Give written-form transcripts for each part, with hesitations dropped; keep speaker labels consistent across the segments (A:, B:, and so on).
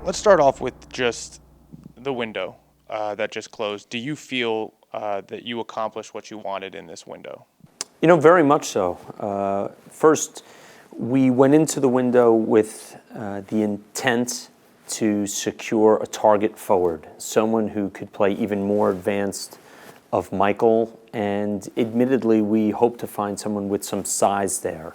A: Let's start off with just the window that just closed. Do you feel that you accomplished what you wanted in this window?
B: Very much so. First, we went into the window with the intent to secure a target forward, someone who could play even more advanced of Michael, and admittedly, we hope to find someone with some size there.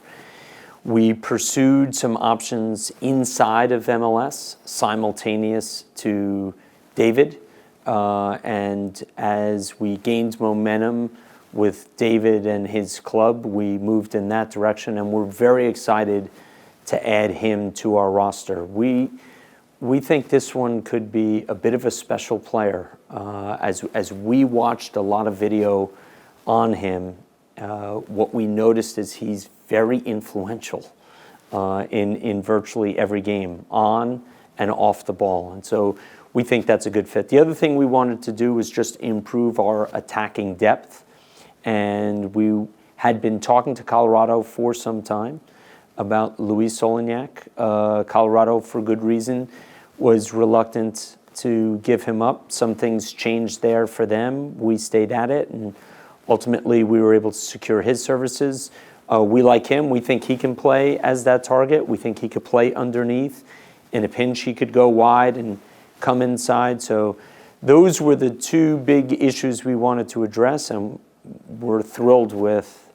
B: We pursued some options inside of MLS, simultaneous to David, and as we gained momentum with David and his club, we moved in that direction, and we're very excited to add him to our roster. We think this one could be a bit of a special player. As we watched a lot of video on him, what we noticed is he's very influential in virtually every game, on and off the ball. And so we think that's a good fit. The other thing we wanted to do was just improve our attacking depth. And we had been talking to Colorado for some time about Luis Solignac. Colorado, for good reason, was reluctant to give him up. Some things changed there for them. We stayed at it, and ultimately we were able to secure his services. We like him. We think he can play as that target. We think he could play underneath. In a pinch, he could go wide and come inside. So those were the two big issues we wanted to address, and we're thrilled with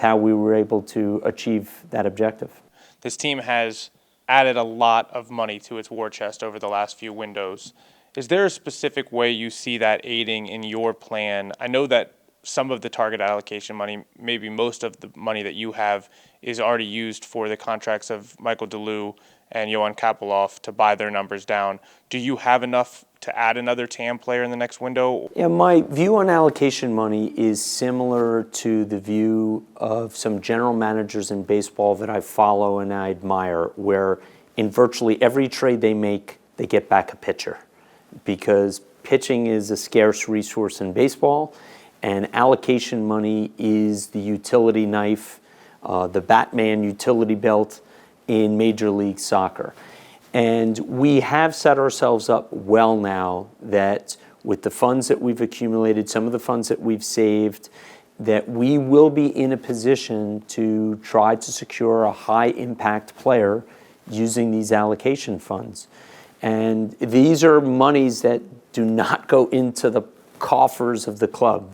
B: how we were able to achieve that objective.
A: This team has added a lot of money to its war chest over the last few windows. Is there a specific way you see that aiding in your plan? I know that some of the target allocation money, maybe most of the money that you have, is already used for the contracts of Michael Deleu and Johan Kapelov to buy their numbers down. Do you have enough to add another TAM player in the next window?
B: Yeah, my view on allocation money is similar to the view of some general managers in baseball that I follow and I admire, where in virtually every trade they make, they get back a pitcher, because pitching is a scarce resource in baseball, and allocation money is the utility knife, the Batman utility belt in Major League Soccer. And we have set ourselves up well now that with the funds that we've accumulated, some of the funds that we've saved, that we will be in a position to try to secure a high-impact player using these allocation funds. And these are monies that do not go into the coffers of the club.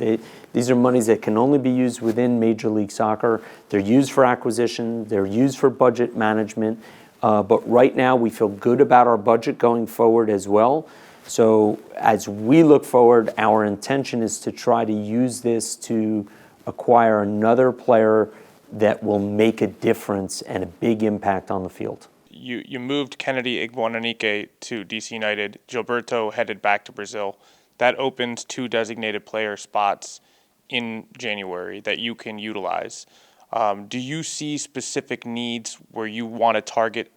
B: These are monies that can only be used within Major League Soccer. They're used for acquisition. They're used for budget management. But right now, we feel good about our budget going forward as well. So as we look forward, our intention is to try to use this to acquire another player that will make a difference and a big impact on the field.
A: You moved Kennedy Igboananike to DC United. Gilberto headed back to Brazil. That opens 2 designated player spots in January that you can utilize. Do you see specific needs where you want to target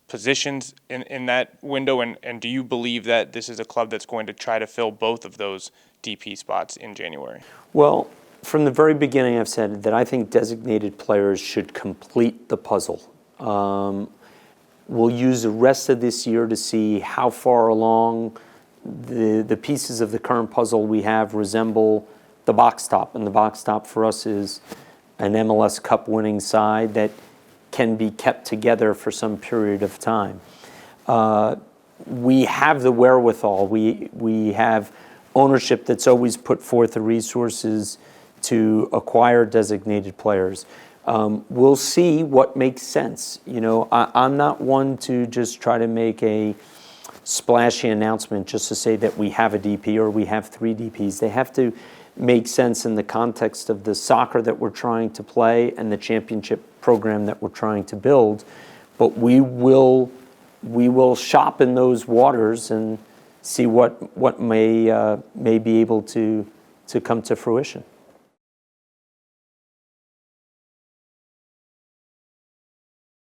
A: positions in that window? And do you believe that this is a club that's going to try to fill both of those DP spots in January?
B: Well, from the very beginning, I've said that I think designated players should complete the puzzle. We'll use the rest of this year to see how far along the pieces of the current puzzle we have resemble the box top. And the box top for us is an MLS Cup winning side that can be kept together for some period of time. We have the wherewithal. We have ownership that's always put forth the resources to acquire designated players. We'll see what makes sense. I'm not one to just try to make a splashy announcement just to say that we have a DP or we have 3 DPs. They have to make sense in the context of the soccer that we're trying to play and the championship program that we're trying to build. But we will shop in those waters and see what may be able to come to fruition.